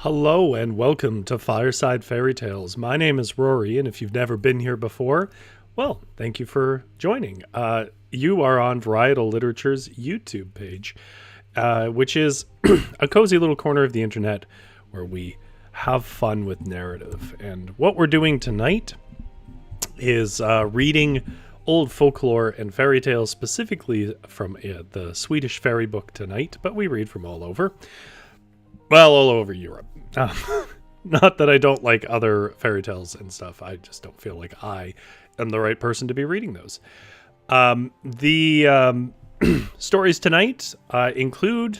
Hello and welcome to Fireside Fairytales. My name is Rory, and if you've never been here before, well, thank you for joining. You are on Varietal Literature's YouTube page, which is a cozy little corner of the internet where we have fun with narrative. And what we're doing tonight is reading old folklore and fairy tales, specifically from the Swedish fairy book tonight, but we read from all over. Well, all over Europe. Not that I don't like other fairy tales and stuff. I just don't feel like I am the right person to be reading those. The stories tonight include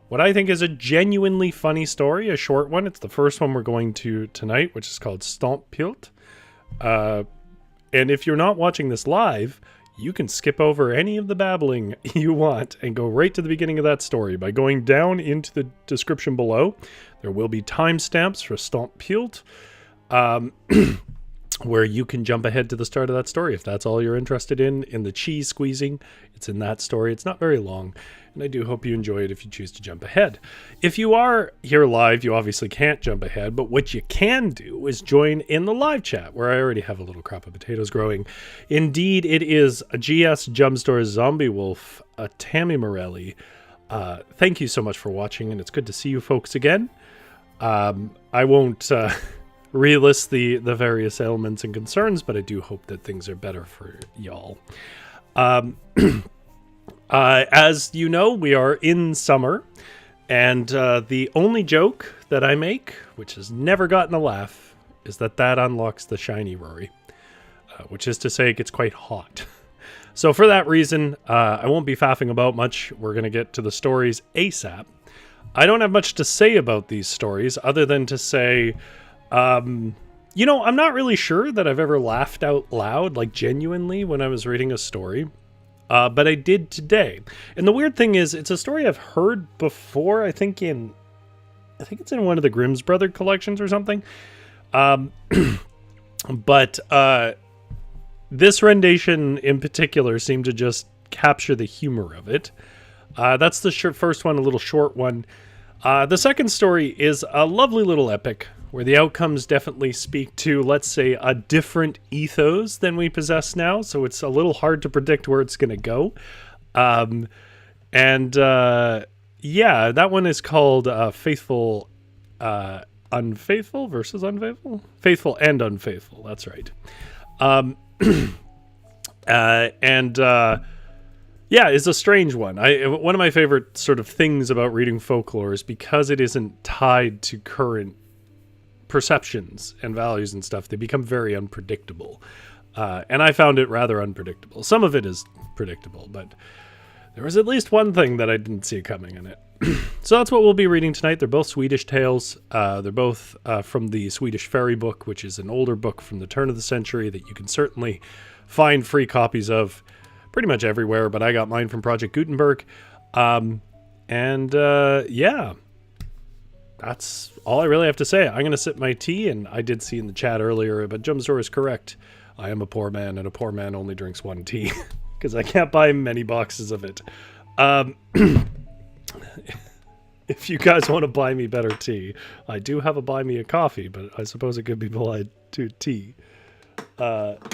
what I think is a genuinely funny story, a short one. It's the first one we're going to tonight, which is called Stompe, Pilt. And if you're not watching this live, you can skip over any of the babbling you want and go right to the beginning of that story by going down into the description below. There will be timestamps for Stompe Pilt, where you can jump ahead to the start of that story if that's all you're interested in the cheese squeezing. It's in that story. It's not very long, and I do hope you enjoy it if you choose to jump ahead. If you are here live, you obviously can't jump ahead, but what you can do is join in the live chat, where I already have a little crop of potatoes growing. Indeed, it is a GS Jumpstore Zombie Wolf, a Tammy Morelli. Thank you so much for watching, and it's good to see you folks again. I won't relist the various ailments and concerns, but I do hope that things are better for y'all. As you know, we are in summer, and the only joke that I make, which has never gotten a laugh, is that unlocks the shiny Rory, which is to say it gets quite hot. So for that reason, I won't be faffing about much. We're going to get to the stories ASAP. I don't have much to say about these stories other than to say, I'm not really sure that I've ever laughed out loud, like genuinely, when I was reading a story. But I did today. And the weird thing is, it's a story I've heard before. I think it's in one of the Grimm's Brother collections or something. But this rendition in particular seemed to just capture the humor of it. That's the first one, a little short one. The second story is a lovely little epic where the outcomes definitely speak to, let's say, a different ethos than we possess now. So it's a little hard to predict where it's going to go. That one is called Faithful, Unfaithful versus Unfaithful? Faithful and Unfaithful. That's right. It's a strange one. One of my favorite sort of things about reading folklore is because it isn't tied to current perceptions and values and stuff, they become very unpredictable. And I found it rather unpredictable. Some of it is predictable, but there was at least one thing that I didn't see coming in it. So that's what we'll be reading tonight. They're both Swedish tales. They're both from the Swedish fairy book, which is an older book from the turn of the century that you can certainly find free copies of pretty much everywhere, but I got mine from Project Gutenberg. That's all I really have to say. I'm going to sip my tea, and I did see in the chat earlier, but Jumpstore is correct. I am a poor man, and a poor man only drinks one tea, because I can't buy many boxes of it. If you guys want to buy me better tea, I do have a buy me a coffee, but I suppose it could be applied to tea.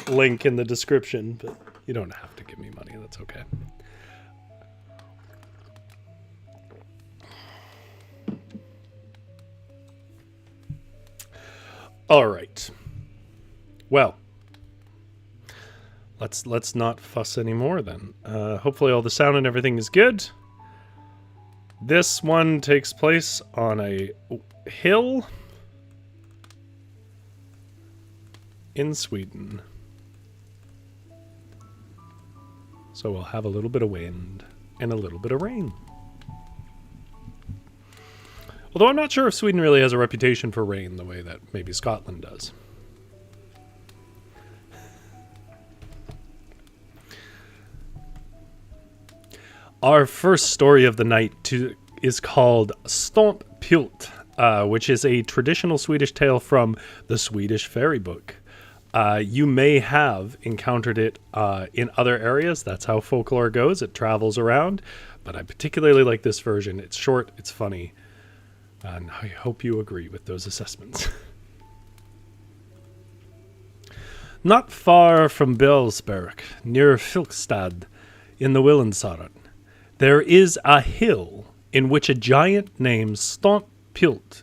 Link in the description, but you don't have to give me money. That's okay. All right. Well, let's not fuss anymore then. Hopefully all the sound and everything is good. This one takes place on a hill in Sweden. So we'll have a little bit of wind and a little bit of rain. Although I'm not sure if Sweden really has a reputation for rain the way that maybe Scotland does. Our first story of the night is called Stompe Pilt, which is a traditional Swedish tale from the Swedish fairy book. You may have encountered it in other areas. That's how folklore goes. It travels around. But I particularly like this version. It's short, it's funny. And I hope you agree with those assessments. Not far from Belsberg, near Filkstad, in the Willensaren, there is a hill in which a giant named Stompe Pilt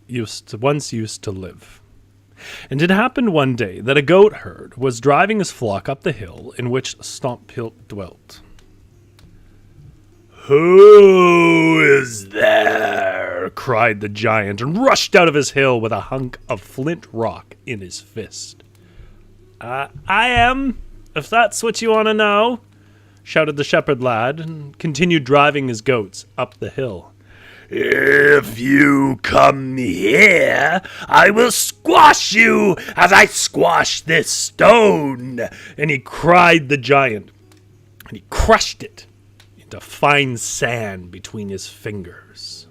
once used to live. And it happened one day that a goat herd was driving his flock up the hill in which Stompe Pilt dwelt. "Who is there?" cried the giant, and rushed out of his hill with a hunk of flint rock in his fist. "I am, if that's what you want to know," shouted the shepherd lad, and continued driving his goats up the hill. "If you come here, I will squash you as I squash this stone." And he cried the giant, and he crushed it into fine sand between his fingers.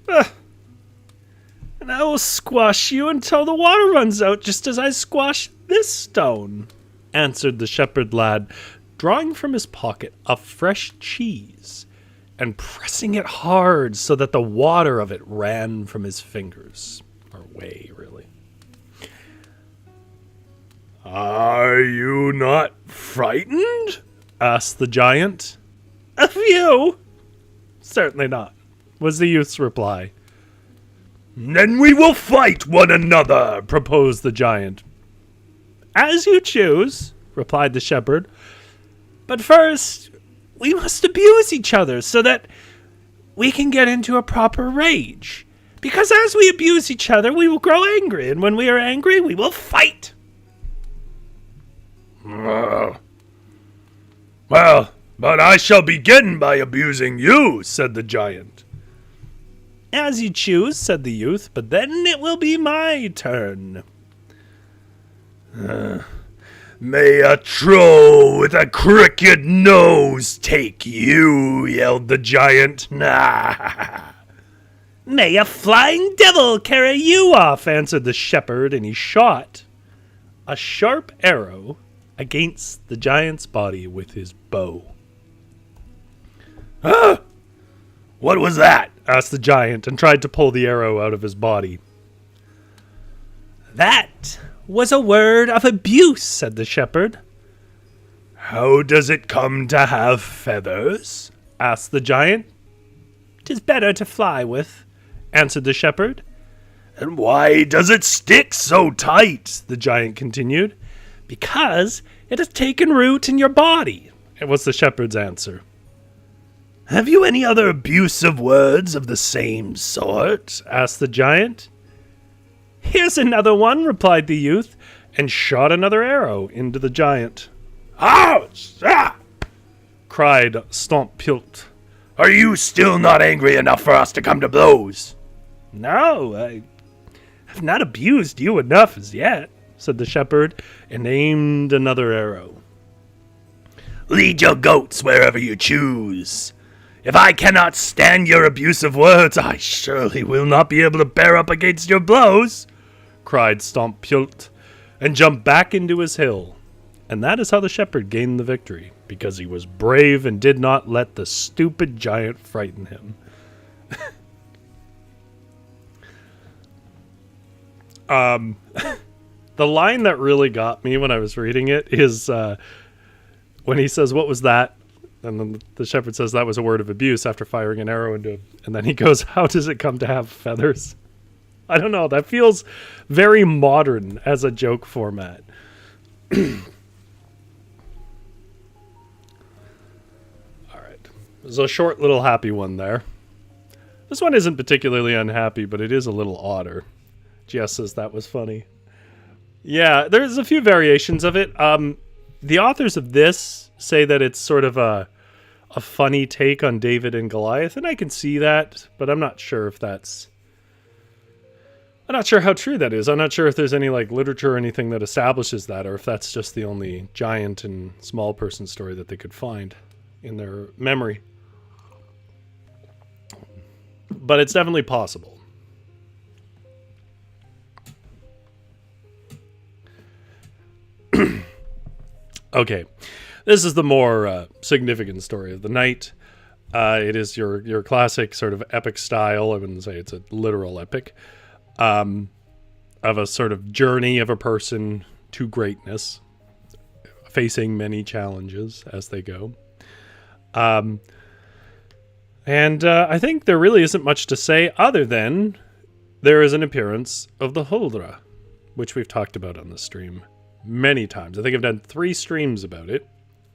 "And I will squash you until the water runs out, just as I squash this stone," answered the shepherd lad, drawing from his pocket a fresh cheese and pressing it hard so that the water of it ran from his fingers. Or away, really. "Are you not frightened?" asked the giant. "Of you? Certainly not," was the youth's reply. "Then we will fight one another," proposed the giant. "As you choose," replied the shepherd. "But first, we must abuse each other so that we can get into a proper rage. Because as we abuse each other, we will grow angry, and when we are angry, we will fight." "Well, but I shall begin by abusing you," said the giant. "As you choose," said the youth, "but then it will be my turn." "May a troll with a crooked nose take you," yelled the giant. "May a flying devil carry you off," answered the shepherd, and he shot a sharp arrow against the giant's body with his bow. "What was that?" asked the giant, and tried to pull the arrow out of his body. "That was a word of abuse," said the shepherd. "How does it come to have feathers?" asked the giant. "'Tis better to fly with," answered the shepherd. "And why does it stick so tight?" the giant continued. "Because it has taken root in your body," was the shepherd's answer. "Have you any other abusive words of the same sort?" asked the giant. "Here's another one," replied the youth, and shot another arrow into the giant. "Ouch! Ah!" cried Stompe Pilt. "Are you still not angry enough for us to come to blows?" "No, I have not abused you enough as yet," said the shepherd, and aimed another arrow. "Lead your goats wherever you choose. If I cannot stand your abusive words, I surely will not be able to bear up against your blows," cried Stompe Pilt, and jumped back into his hill. And that is how the shepherd gained the victory, because he was brave and did not let the stupid giant frighten him. The line that really got me when I was reading it is when he says, "What was that?" And then the shepherd says that was a word of abuse after firing an arrow into him. And then he goes, "How does it come to have feathers?" I don't know. That feels very modern as a joke format. All right. There's a short little happy one there. This one isn't particularly unhappy, but it is a little odder. Jess says that was funny. Yeah, there's a few variations of it. The authors of this say that it's sort of a funny take on David and Goliath, and I can see that, but I'm not sure if that's... I'm not sure how true that is. I'm not sure if there's any literature or anything that establishes that, or if that's just the only giant and small person story that they could find in their memory. But it's definitely possible. Okay, this is the more significant story of the night. It is your classic sort of epic style. I wouldn't say it's a literal epic, of a sort of journey of a person to greatness, facing many challenges as they go. And I think there really isn't much to say other than there is an appearance of the Huldra, which we've talked about on the stream many times. I think I've done 3 streams about it.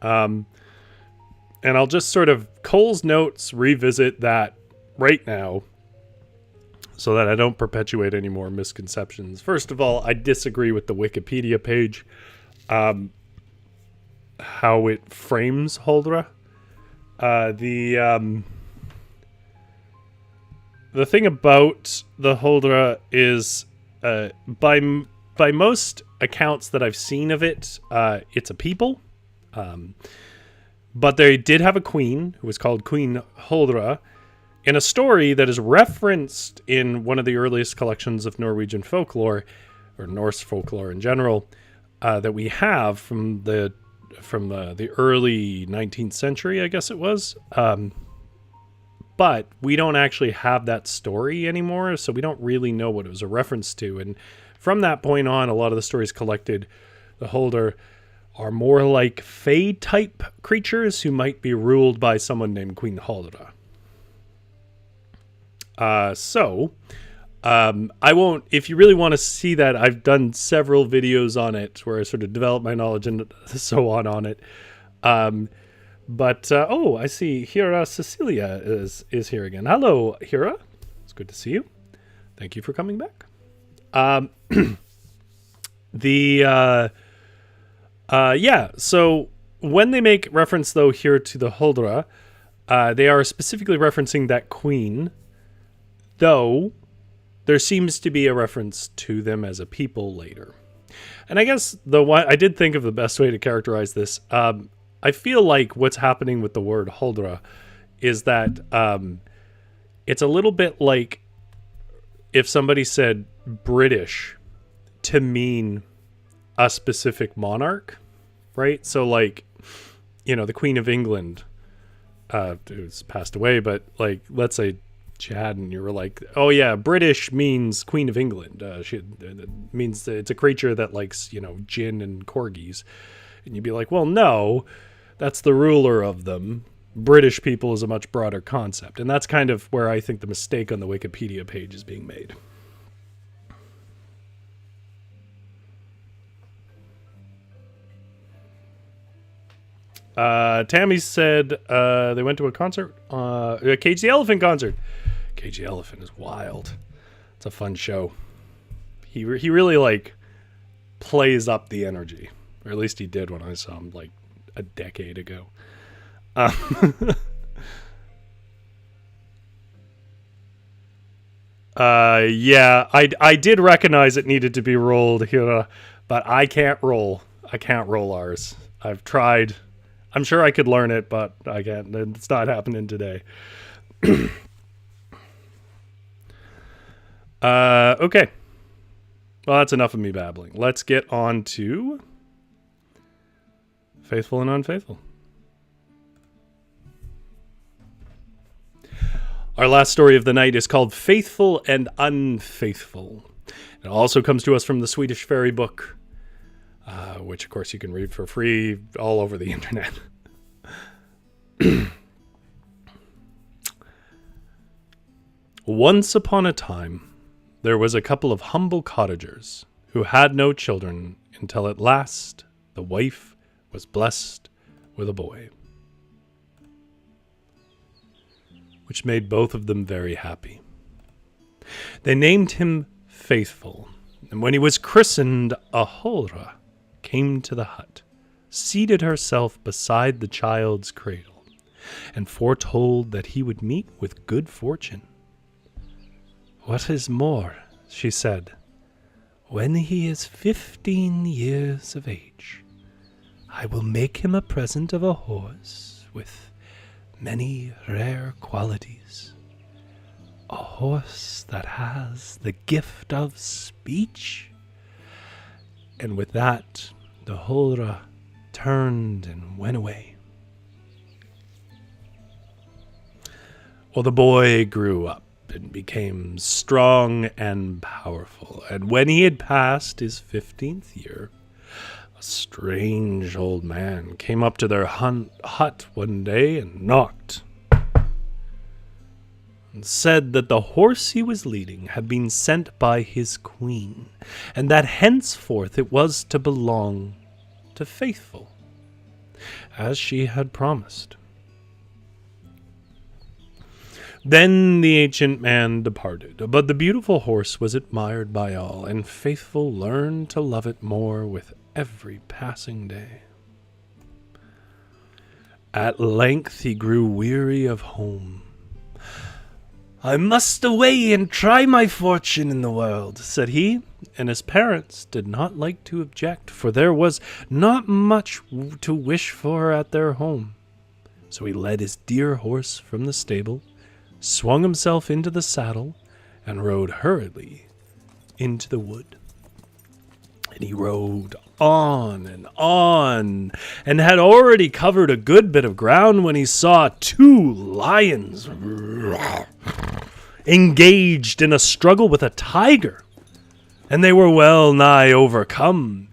And I'll just sort of Cole's notes revisit that right now so that I don't perpetuate any more misconceptions. First of all, I disagree with the Wikipedia page, how it frames Huldra. The thing about the Huldra is, by most accounts that I've seen of it, it's a people. But they did have a queen who was called Queen Huldra in a story that is referenced in one of the earliest collections of Norwegian folklore, or Norse folklore in general, that we have from the early 19th century, I guess it was. But we don't actually have that story anymore, so we don't really know what it was a reference to. And from that point on, a lot of the stories collected, the Huldra, are more like Fae-type creatures who might be ruled by someone named Queen Huldra. I won't, if you really want to see that, I've done several videos on it where I sort of develop my knowledge and so on it. But I see Hira Cecilia is here again. Hello, Hira. It's good to see you. Thank you for coming back. So when they make reference, though, here to the Huldra, they are specifically referencing that queen, though there seems to be a reference to them as a people later. And I guess I did think of the best way to characterize this. I feel like what's happening with the word Huldra is that it's a little bit like if somebody said British to mean a specific monarch, right? So like, the Queen of England, who's passed away, but like, let's say Chad and you were like, oh yeah, British means Queen of England. It means that it's a creature that likes, gin and corgis. And you'd be like, well, no, that's the ruler of them. British people is a much broader concept. And that's kind of where I think the mistake on the Wikipedia page is being made. Tammy said they went to a concert, a Cage the Elephant concert. Cage the Elephant is wild. It's a fun show. He really like plays up the energy, or at least he did when I saw him like a decade ago. Yeah, I did recognize it needed to be rolled here, but I can't roll ours. I've tried. I'm sure I could learn it, but I can't. It's not happening today. Okay. Well, that's enough of me babbling. Let's get on to Faithful and Unfaithful. Our last story of the night is called Faithful and Unfaithful. It also comes to us from the Swedish fairy book, which, of course, you can read for free all over the internet. Once upon a time, there was a couple of humble cottagers who had no children until at last the wife was blessed with a boy, which made both of them very happy. They named him Faithful, and when he was christened, a Huldra came to the hut, seated herself beside the child's cradle, and foretold that he would meet with good fortune. What is more, she said, when he is 15 years of age, I will make him a present of a horse with many rare qualities. A horse that has the gift of speech. And with that, the Huldra turned and went away. Well, the boy grew up and became strong and powerful, and when he had passed his 15th year, a strange old man came up to their hut one day and knocked, and said that the horse he was leading had been sent by his queen, and that henceforth it was to belong to Faithful, as she had promised. Then the ancient man departed, but the beautiful horse was admired by all, and Faithful learned to love it more with every passing day. At length he grew weary of home. "I must away and try my fortune in the world," said he, and his parents did not like to object, for there was not much to wish for at their home. So he led his dear horse from the stable, swung himself into the saddle, and rode hurriedly into the wood. And he rode on, and had already covered a good bit of ground when he saw 2 lions engaged in a struggle with a tiger, and they were well nigh overcome.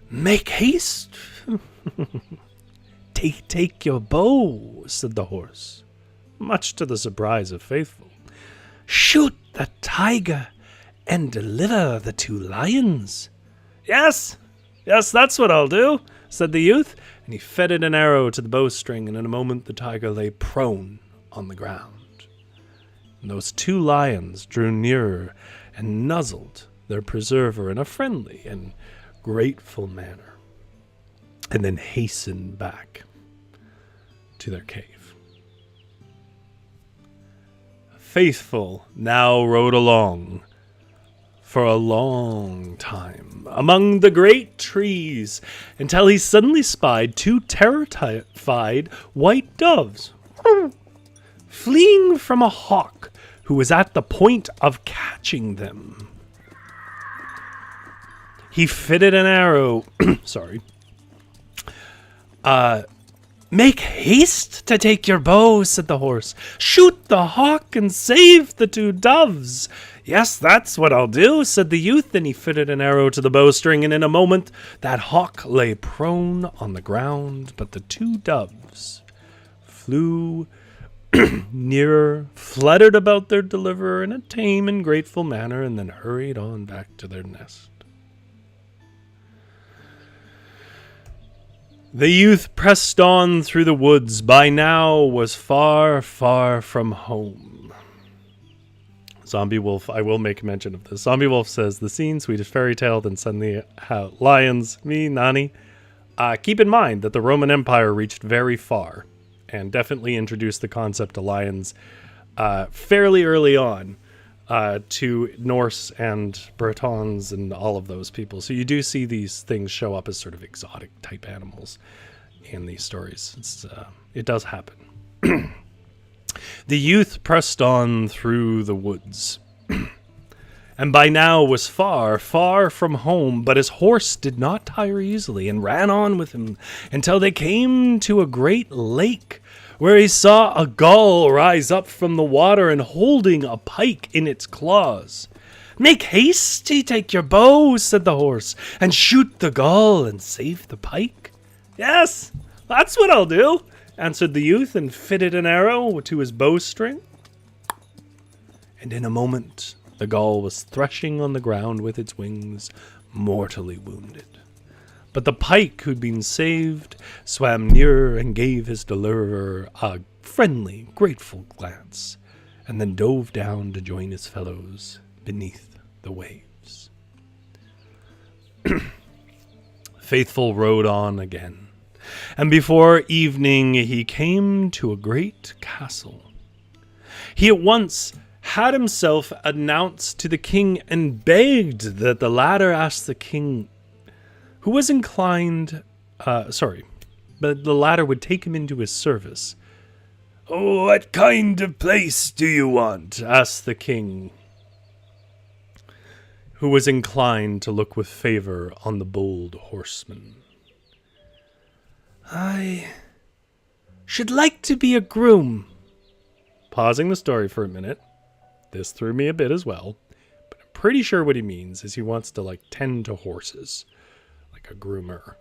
"Make haste, take your bow," said the horse, much to the surprise of Faithful. "Shoot the tiger and deliver the 2 lions." Yes, that's what I'll do," said the youth, and he fitted an arrow to the bowstring, and in a moment the tiger lay prone on the ground. And those 2 lions drew nearer and nuzzled their preserver in a friendly and grateful manner, and then hastened back to their cave. Faithful now rode along for a long time among the great trees until he suddenly spied 2 terrified white doves fleeing from a hawk who was at the point of catching them. He fitted an arrow. "Make haste to take your bow," said the horse. "Shoot the hawk and save the 2 doves." "Yes, that's what I'll do," said the youth, and he fitted an arrow to the bowstring, and in a moment that hawk lay prone on the ground, but the 2 doves flew nearer, fluttered about their deliverer in a tame and grateful manner, and then hurried on back to their nest. The youth pressed on through the woods, by now was far, far from home. Zombie Wolf, I will make mention of this. Zombie Wolf says, the scene, Swedish fairy tale, then suddenly lions, me, Nani. Keep in mind that the Roman Empire reached very far and definitely introduced the concept of lions fairly early on to Norse and Bretons and all of those people. So you do see these things show up as sort of exotic type animals in these stories. It does happen. The youth pressed on through the woods, and by now was far, far from home, but his horse did not tire easily, and ran on with him until they came to a great lake, where he saw a gull rise up from the water and holding a pike in its claws. "Make haste, take your bow," said the horse, "and shoot the gull and save the pike." "Yes, that's what I'll do," answered the youth, and fitted an arrow to his bowstring. And in a moment the gull was threshing on the ground with its wings, mortally wounded. But the pike who'd been saved swam nearer and gave his deliverer a friendly, grateful glance, and then dove down to join his fellows beneath the waves. Faithful rode on again, and before evening he came to a great castle. He at once had himself announced to the king and begged that the latter ask the king, who was inclined, but the latter would take him into his service. "What kind of place do you want?" asked the king, who was inclined to look with favor on the bold horseman. "I should like to be a groom, pausing the story for a minute. This threw me a bit as well, but I'm pretty sure what he means is he wants to, like, tend to horses, like a groomer.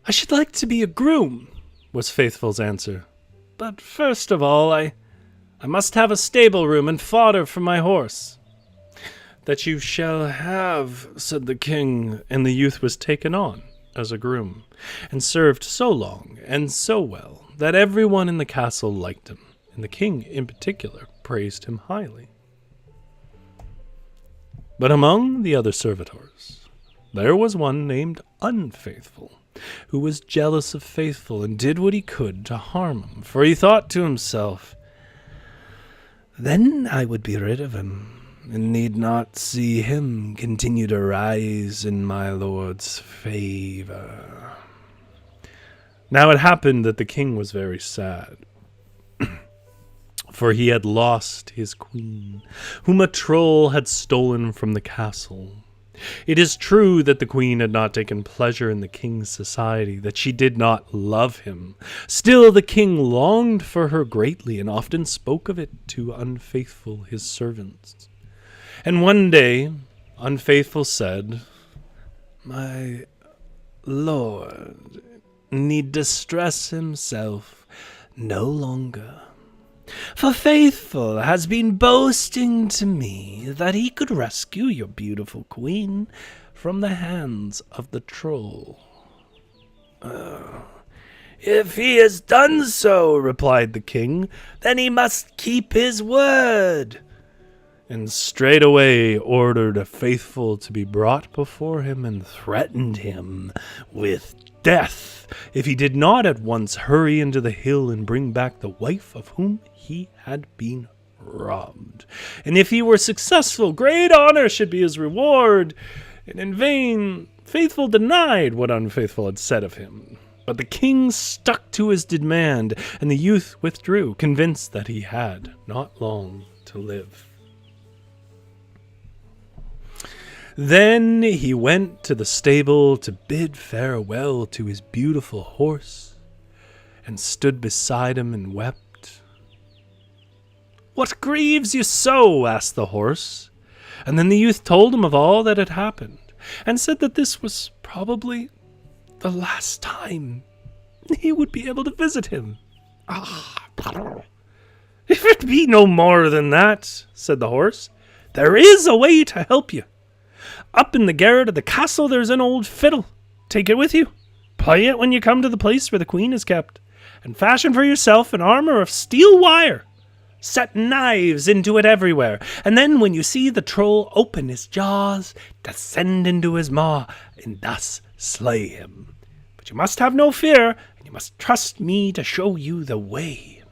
I should like to be a groom, was Faithful's answer. But first of all, I must have a stable room and fodder for my horse. That you shall have, said the king, and the youth was taken on as a groom, and served so long and so well that everyone in the castle liked him, and the king in particular praised him highly. But among the other servitors, there was one named Unfaithful, who was jealous of Faithful and did what he could to harm him, for he thought to himself, then I would be rid of him, and need not see him continue to rise in my lord's favor. Now it happened that the king was very sad, for he had lost his queen, whom a troll had stolen from the castle. It is true that the queen had not taken pleasure in the king's society, that she did not love him. Still the king longed for her greatly, and often spoke of it to Unfaithful, his servants. And one day Unfaithful said, my lord need distress himself no longer. For Faithful has been boasting to me that he could rescue your beautiful queen from the hands of the troll. If he has done so, replied the king, then he must keep his word. And straightway ordered Faithful to be brought before him and threatened him with death if he did not at once hurry into the hill and bring back the wife of whom he had been robbed. And if he were successful, great honor should be his reward. And in vain Faithful denied what Unfaithful had said of him. But the king stuck to his demand, and the youth withdrew, convinced that he had not long to live. Then he went to the stable to bid farewell to his beautiful horse, and stood beside him and wept. What grieves you so? Asked the horse. And then the youth told him of all that had happened, and said that this was probably the last time he would be able to visit him. If it be no more than that, said the horse, there is a way to help you. Up in the garret of the castle there's an old fiddle. Take it with you. Play it when you come to the place where the queen is kept, and fashion for yourself an armor of steel wire. Set knives into it everywhere, and then when you see the troll open his jaws, descend into his maw, and thus slay him. But you must have no fear, and you must trust me to show you the way.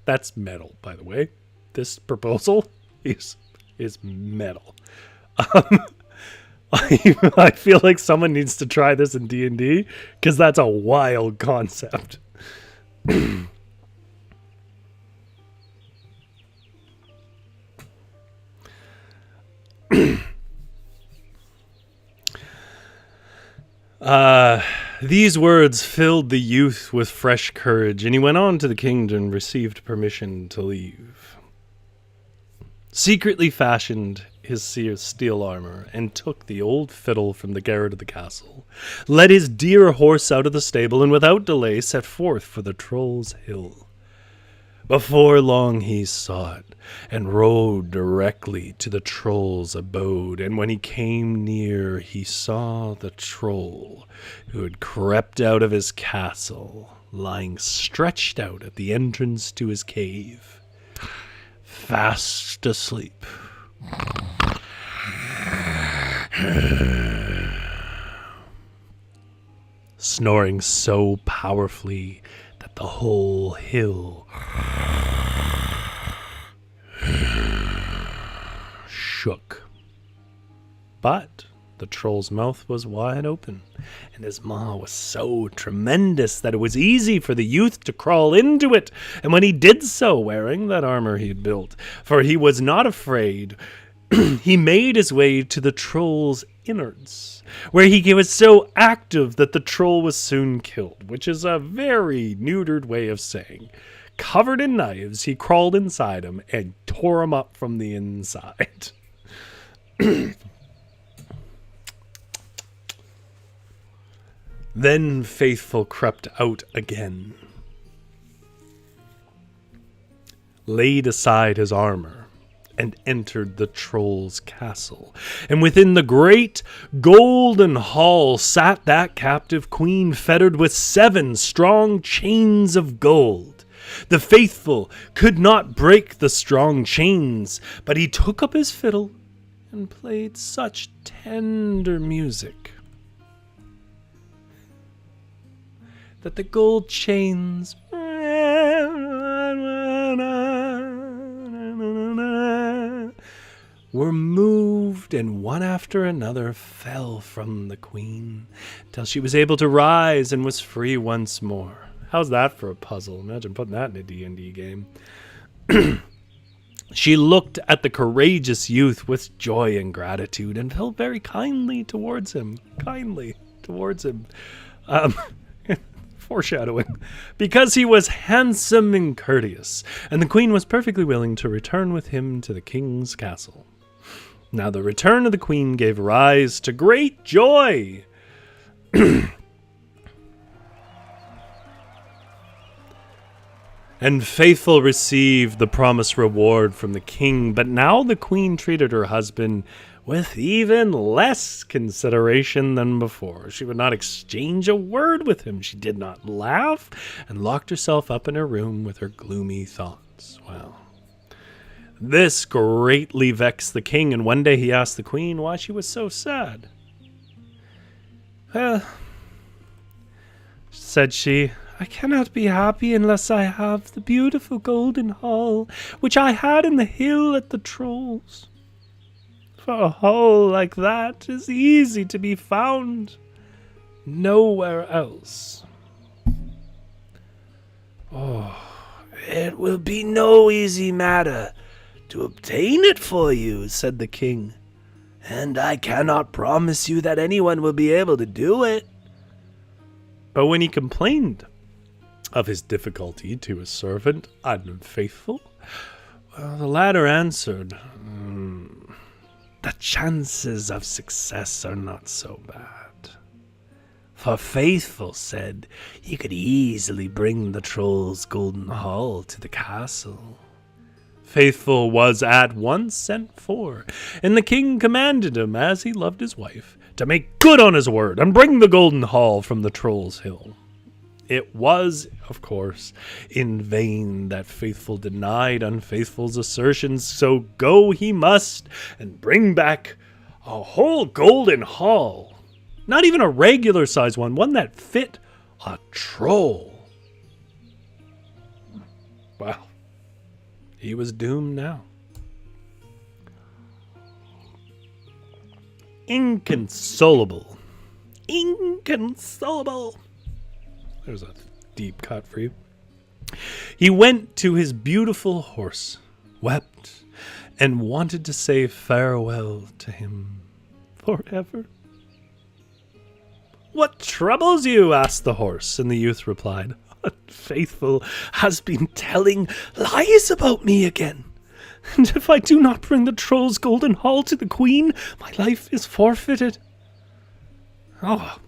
That's metal, by the way. This proposal is metal. I feel like someone needs to try this in D&D, because that's a wild concept. These words filled the youth with fresh courage, and he went on to the king and received permission to leave. Secretly fashioned his steel armor, and took the old fiddle from the garret of the castle, led his dear horse out of the stable, and without delay set forth for the Troll's Hill. Before long he saw it, and rode directly to the Troll's abode, and when he came near he saw the Troll, who had crept out of his castle, lying stretched out at the entrance to his cave, fast asleep. Snoring so powerfully that the whole hill shook. But the Troll's mouth was wide open, and his maw was so tremendous that it was easy for the youth to crawl into it, and when he did so, wearing that armor he had built, for he was not afraid, he made his way to the troll's innards, where he was so active that the troll was soon killed, which is a very neutered way of saying, covered in knives, he crawled inside him and tore him up from the inside. Then Faithful crept out again, laid aside his armor, and entered the troll's castle. And within the great golden hall sat that captive queen, fettered with 7 strong chains of gold. The Faithful could not break the strong chains, but he took up his fiddle and played such tender music that the gold chains were moved, and one after another fell from the queen, till she was able to rise and was free once more. How's that for a puzzle? Imagine putting that in a D&D game. She looked at the courageous youth with joy and gratitude and felt very kindly towards him. Foreshadowing. Because he was handsome and courteous, and the queen was perfectly willing to return with him to the king's castle. Now the return of the queen gave rise to great joy. And Faithful received the promised reward from the king, but now the queen treated her husband with even less consideration than before. She would not exchange a word with him. She did not laugh, and locked herself up in her room with her gloomy thoughts. Well, this greatly vexed the king, and one day he asked the queen why she was so sad. Well, said she, I cannot be happy unless I have the beautiful golden hall, which I had in the hill at the trolls. For a hall like that is easy to be found nowhere else. Oh, it will be no easy matter to obtain it for you, said the king, and I cannot promise you that anyone will be able to do it. But when he complained of his difficulty to his servant Unfaithful, the latter answered, the chances of success are not so bad. For Faithful said he could easily bring the troll's golden hall to the castle. Faithful was at once sent for, and the king commanded him, as he loved his wife, to make good on his word and bring the golden hall from the troll's hill. It was, of course, in vain that Faithful denied Unfaithful's assertions, so go he must and bring back a whole golden hall. Not even a regular size one that fit a troll. Well, he was doomed now. Inconsolable. There's a deep cut for you. He went to his beautiful horse, wept, and wanted to say farewell to him forever. What troubles you? Asked the horse, and the youth replied, Unfaithful has been telling lies about me again, and if I do not bring the troll's golden hall to the queen, my life is forfeited. Oh,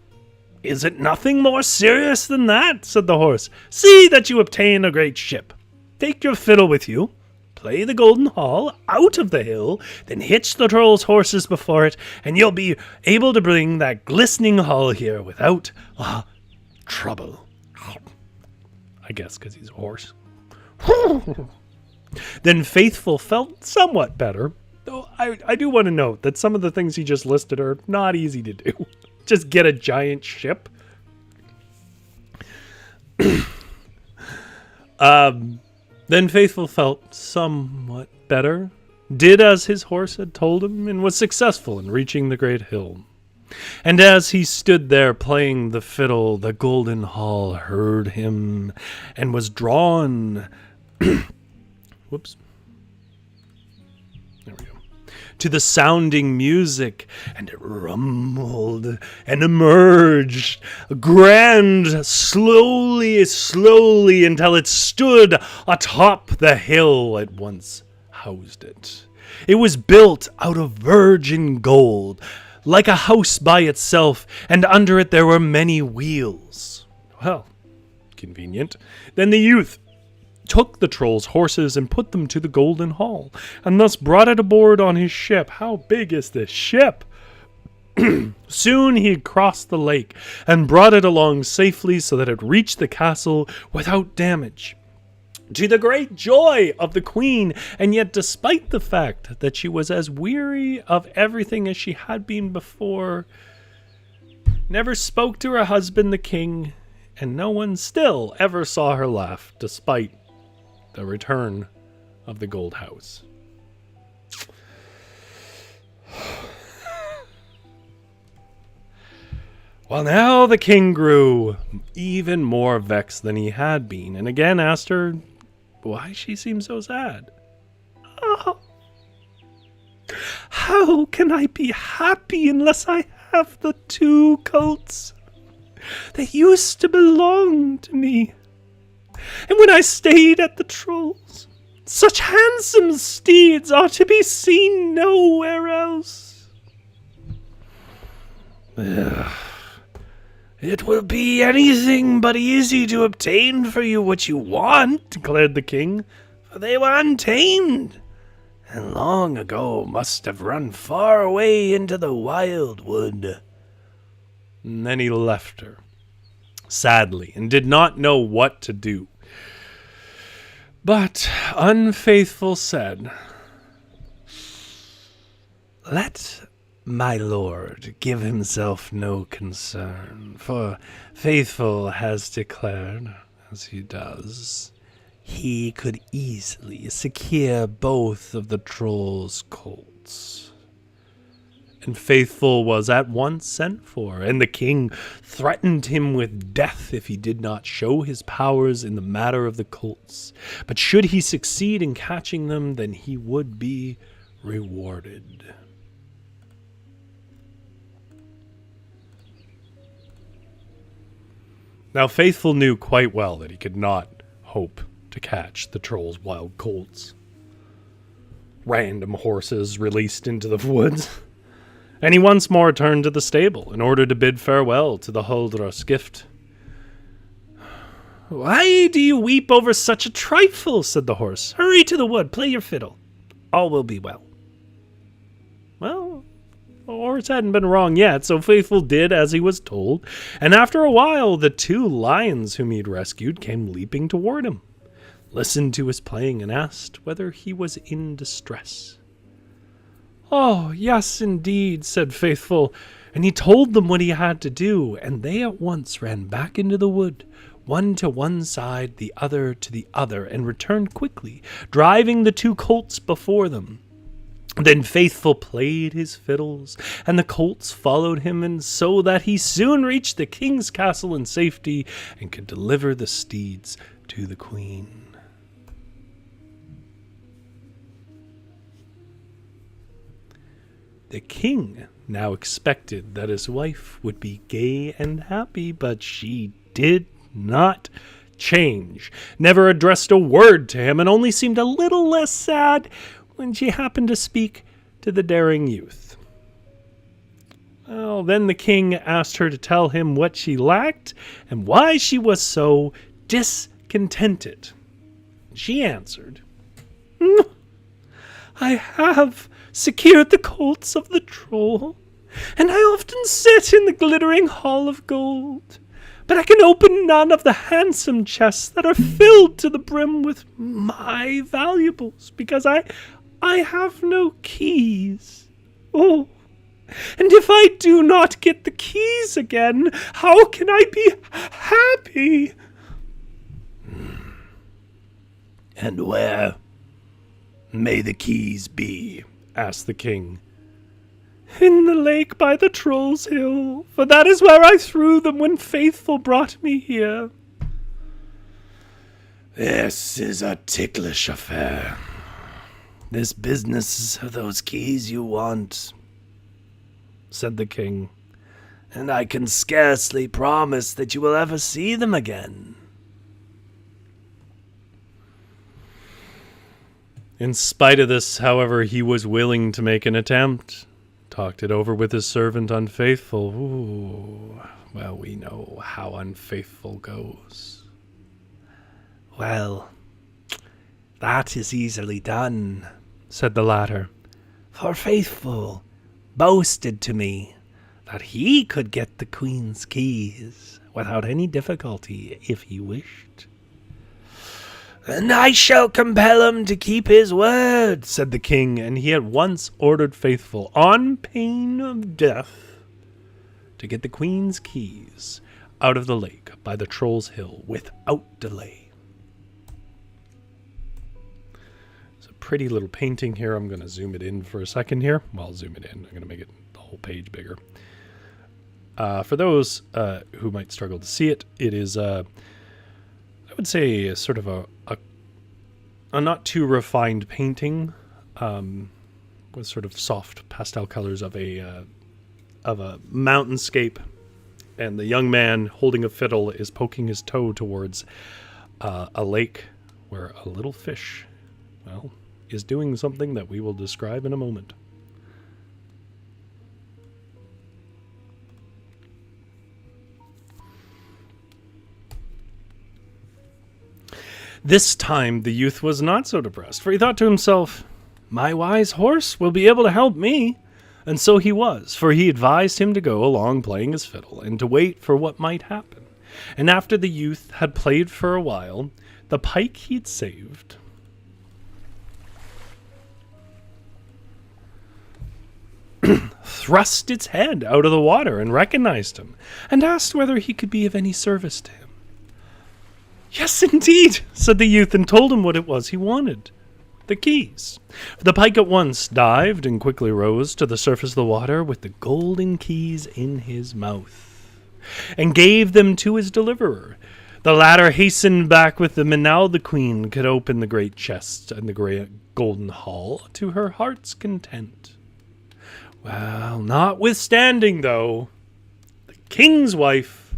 is it nothing more serious than that? Said the horse. See that you obtain a great ship. Take your fiddle with you, play the golden hall out of the hill, then hitch the troll's horses before it, and you'll be able to bring that glistening hall here without trouble. I guess because he's a horse. Then Faithful felt somewhat better, though I do want to note that some of the things he just listed are not easy to do. Just get a giant ship. Then Faithful felt somewhat better, did as his horse had told him, and was successful in reaching the great hill. And as he stood there playing the fiddle, the golden hall heard him and was drawn to the sounding music, and it rumbled and emerged, grand, slowly, until it stood atop the hill it once housed it. It was built out of virgin gold, like a house by itself, and under it there were many wheels. Well, convenient. Then the youth took the troll's horses and put them to the golden hall, and thus brought it aboard on his ship. How big is this ship? Soon he had crossed the lake and brought it along safely so that it reached the castle without damage, to the great joy of the queen. And yet, despite the fact that she was as weary of everything as she had been before, never spoke to her husband the king, and no one still ever saw her laugh, despite the return of the gold house. Well, now the king grew even more vexed than he had been, and again asked her why she seemed so sad. Oh, how can I be happy unless I have the 2 colts? They used to belong to me. And when I stayed at the Trolls, such handsome steeds are to be seen nowhere else. It will be anything but easy to obtain for you what you want, declared the king, for they were untamed, and long ago must have run far away into the wildwood. And then he left her, sadly, and did not know what to do. But Unfaithful said, "Let my lord give himself no concern, for Faithful has declared, as he does, he could easily secure both of the troll's colts." And Faithful was at once sent for, and the king threatened him with death if he did not show his powers in the matter of the colts. But should he succeed in catching them, then he would be rewarded. Now Faithful knew quite well that he could not hope to catch the troll's wild colts, random horses released into the woods. And he once more turned to the stable in order to bid farewell to the Huldros gift. "Why do you weep over such a trifle?" said the horse. "Hurry to the wood, play your fiddle. All will be well." Well, the horse hadn't been wrong yet, so Faithful did as he was told, and after a while the 2 lions whom he had rescued came leaping toward him, listened to his playing, and asked whether he was in distress. "Oh, yes, indeed," said Faithful, and he told them what he had to do, and they at once ran back into the wood, one to one side, the other to the other, and returned quickly, driving the 2 colts before them. Then Faithful played his fiddles, and the colts followed him, and so that he soon reached the king's castle in safety, and could deliver the steeds to the queen. The king now expected that his wife would be gay and happy, but she did not change, never addressed a word to him, and only seemed a little less sad when she happened to speak to the daring youth. Well, then the king asked her to tell him what she lacked and why she was so discontented. She answered, "I have secured the colts of the troll, and I often sit in the glittering hall of gold. But I can open none of the handsome chests that are filled to the brim with my valuables, because I have no keys. Oh, and if I do not get the keys again, how can I be happy?" "And where may the keys be?" asked the king. "In the lake by the Troll's Hill, for that is where I threw them when Faithful brought me here." "This is a ticklish affair. "This business of those keys you want," said the king, "and I can scarcely promise that you will ever see them again." In spite of this, however, he was willing to make an attempt. Talked it over with his servant Unfaithful. Ooh, well, we know how Unfaithful goes. "Well, that is easily done," said the latter, "for Faithful boasted to me that he could get the queen's keys without any difficulty if he wished." "And I shall compel him to keep his word," said the king, and he at once ordered Faithful, on pain of death, to get the queen's keys out of the lake by the Troll's Hill without delay. It's a pretty little painting here. I'm going to zoom it in for a second here. Well, I'll zoom it in. I'm going to make it the whole page bigger. For those who might struggle to see it, it is, I would say, sort of a not too refined painting with sort of soft pastel colors of a mountainscape, and the young man holding a fiddle is poking his toe towards a lake where a little fish, well, is doing something that we will describe in a moment. This time the youth was not so depressed, for he thought to himself, "My wise horse will be able to help me." And so he was, for he advised him to go along playing his fiddle, and to wait for what might happen. And after the youth had played for a while, the pike he'd saved thrust its head out of the water and recognized him, and asked whether he could be of any service to him. "Yes, indeed," said the youth, and told him what it was he wanted. The keys. The pike at once dived and quickly rose to the surface of the water with the golden keys in his mouth, and gave them to his deliverer. The latter hastened back with them, and now the queen could open the great chest and the great golden hall to her heart's content. Well, notwithstanding, though, the king's wife,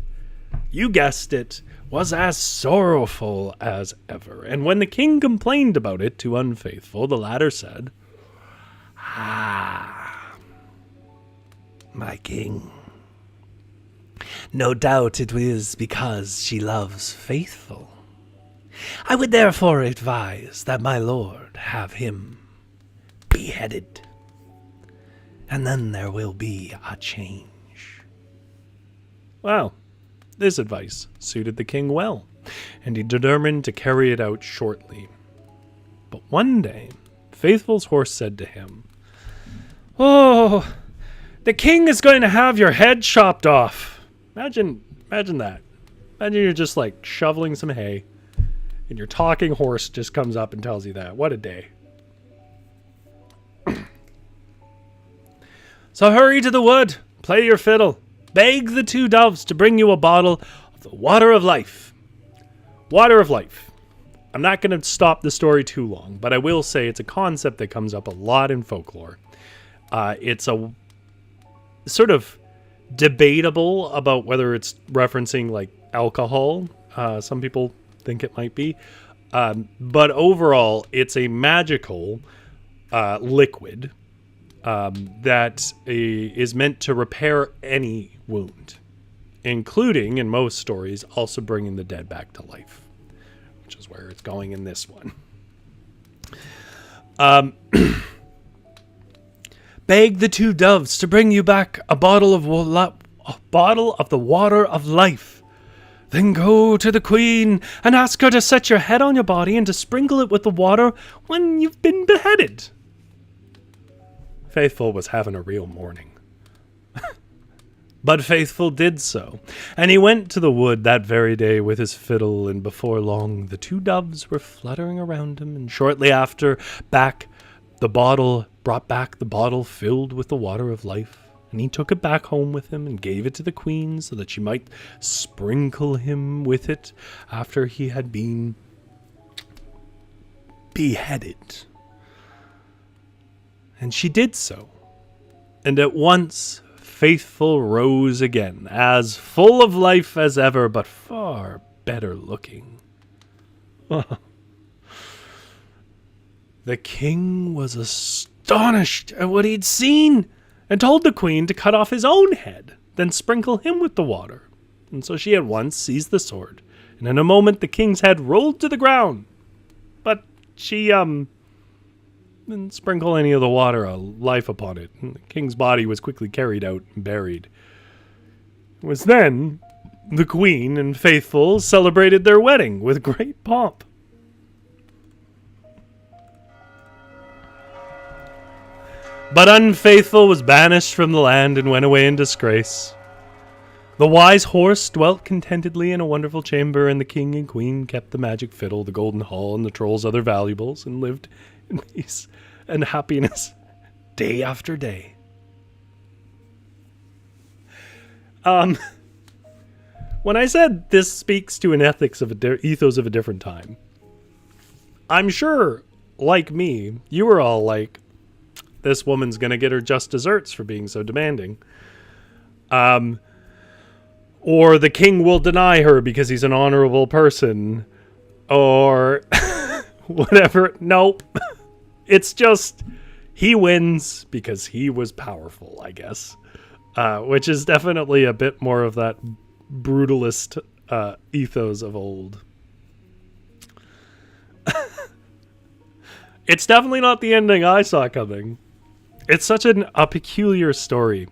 you guessed it, was as sorrowful as ever, and when the king complained about it to Unfaithful, the latter said, "Ah, my king, no doubt it is because she loves Faithful. I would therefore advise that my lord have him beheaded, and then there will be a change." Well, this advice suited the king well, and he determined to carry it out shortly. But one day, Faithful's horse said to him, "Oh, the king is going to have your head chopped off." Imagine that. Imagine you're just like shoveling some hay, and your talking horse just comes up and tells you that. What a day. "So hurry to the wood, play your fiddle. Beg the two doves to bring you a bottle of the water of life." Water of life. I'm not going to stop the story too long, but I will say it's a concept that comes up a lot in folklore. It's a sort of debatable about whether it's referencing like alcohol. Some people think it might be. But overall, it's a magical liquid that is meant to repair any wound, including, in most stories, also bringing the dead back to life, which is where it's going in this one. "Beg the two doves to bring you back a bottle of the water of life. Then go to the queen and ask her to set your head on your body and to sprinkle it with the water when you've been beheaded." Faithful was having a real morning. But Faithful did so, and he went to the wood that very day with his fiddle, and before long the two doves were fluttering around him, and shortly after brought back the bottle filled with the water of life, and he took it back home with him and gave it to the queen so that she might sprinkle him with it after he had been beheaded. And she did so. And at once Faithful rose again, as full of life as ever, but far better looking. The king was astonished at what he'd seen, and told the queen to cut off his own head, then sprinkle him with the water. And so she at once seized the sword, and in a moment the king's head rolled to the ground. But she, didn't sprinkle any of the water of life upon it, and the king's body was quickly carried out and buried. It was then the queen and Faithful celebrated their wedding with great pomp. But Unfaithful was banished from the land and went away in disgrace. The wise horse dwelt contentedly in a wonderful chamber, and the king and queen kept the magic fiddle, the golden hall, and the troll's other valuables, and lived in peace and happiness day after day. When I said this speaks to an ethics of ethos of a different time, I'm sure, like me, you were all like, this woman's going to get her just desserts for being so demanding. Or the king will deny her because he's an honorable person. Or whatever. Nope. It's just, he wins because he was powerful, I guess. Which is definitely a bit more of that brutalist ethos of old. It's definitely not the ending I saw coming. It's such a peculiar story.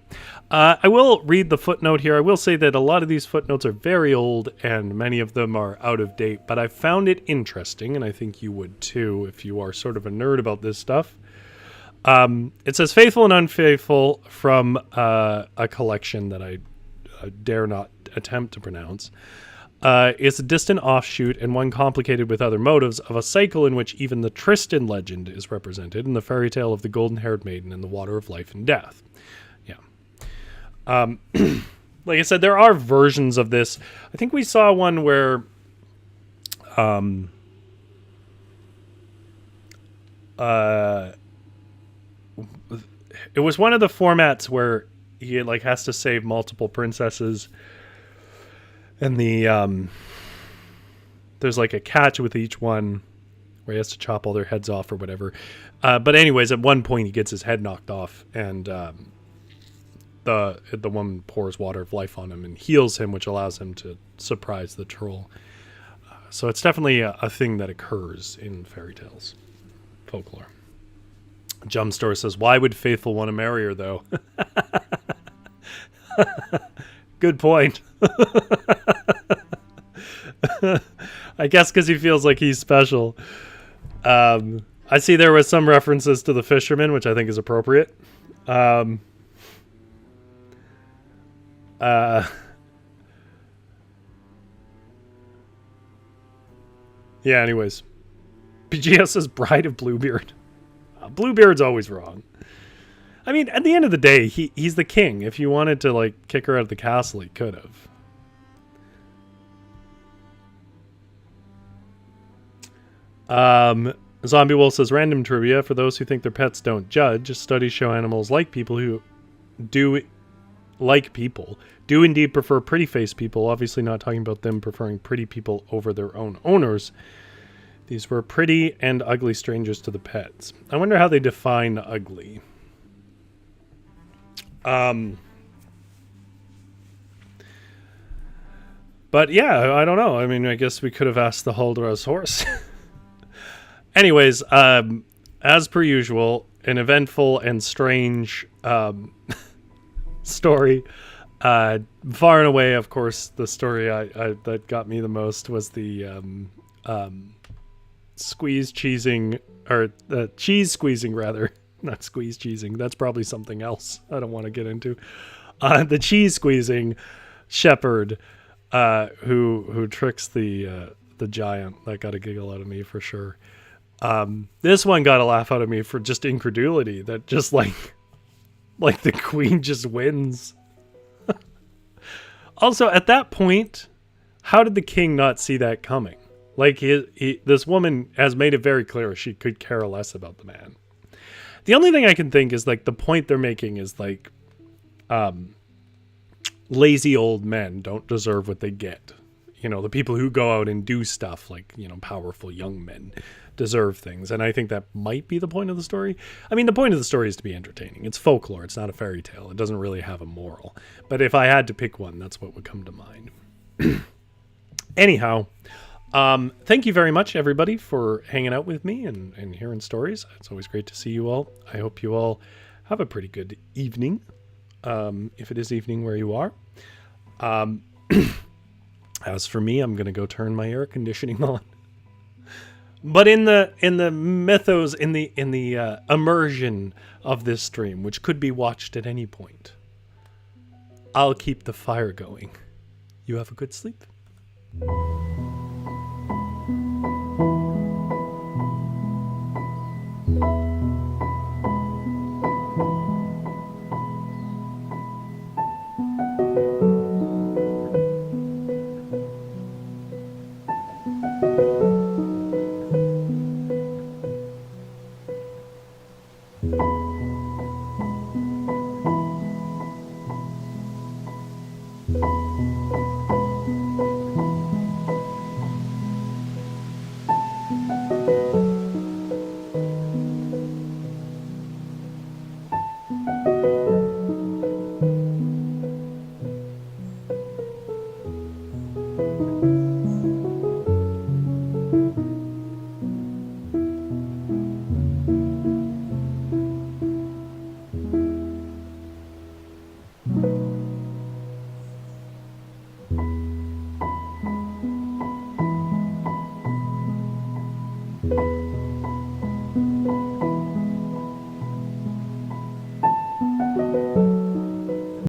I will read the footnote here. I will say that a lot of these footnotes are very old and many of them are out of date, but I found it interesting, and I think you would too if you are sort of a nerd about this stuff. It says Faithful and Unfaithful from a collection that I dare not attempt to pronounce. It's a distant offshoot and one complicated with other motives of a cycle in which even the Tristan legend is represented in the fairy tale of the golden-haired maiden and the water of life and death. Yeah. Like I said, there are versions of this. I think we saw one where it was one of the formats where he like has to save multiple princesses. And there's like a catch with each one where he has to chop all their heads off or whatever. But anyways, at one point he gets his head knocked off, and the woman pours water of life on him and heals him, which allows him to surprise the troll. So it's definitely a thing that occurs in fairy tales, folklore. Jumpstore says, "Why would Faithful want to marry her, though?" Good point. I guess because he feels like he's special. I see there was some references to the fisherman, which I think is appropriate. Yeah, anyways. PGS says Bride of Bluebeard. Bluebeard's always wrong. I mean, at the end of the day, he's the king. If you wanted to, like, kick her out of the castle, he could have. Zombie Wolf says, random trivia. For those who think their pets don't judge, studies show animals like people who do indeed prefer pretty-faced people. Obviously not talking about them preferring pretty people over their own owners. These were pretty and ugly strangers to the pets. I wonder how they define ugly. But yeah, I don't know. I mean, I guess we could have asked the Haldra's horse. Anyways, as per usual, an eventful and strange story. Far and away, of course, the story that got me the most was the cheese squeezing rather. Not squeeze cheesing. That's probably something else I don't want to get into. The cheese squeezing shepherd who tricks the giant. That got a giggle out of me for sure. This one got a laugh out of me for just incredulity. That just like the queen just wins. Also, at that point, how did the king not see that coming? Like this woman has made it very clear she could care less about the man. The only thing I can think is like the point they're making is like lazy old men don't deserve what they get. You know, the people who go out and do stuff like, you know, powerful young men deserve things. And I think that might be the point of the story. I mean, the point of the story is to be entertaining. It's folklore. It's not a fairy tale. It doesn't really have a moral. But if I had to pick one, that's what would come to mind. Anyhow, thank you very much, everybody, for hanging out with me and hearing stories. It's always great to see you all. I hope you all have a pretty good evening, if it is evening where you are. As for me, I'm going to go turn my air conditioning on. But in the mythos, in the immersion of this stream, which could be watched at any point, I'll keep the fire going. You have a good sleep. you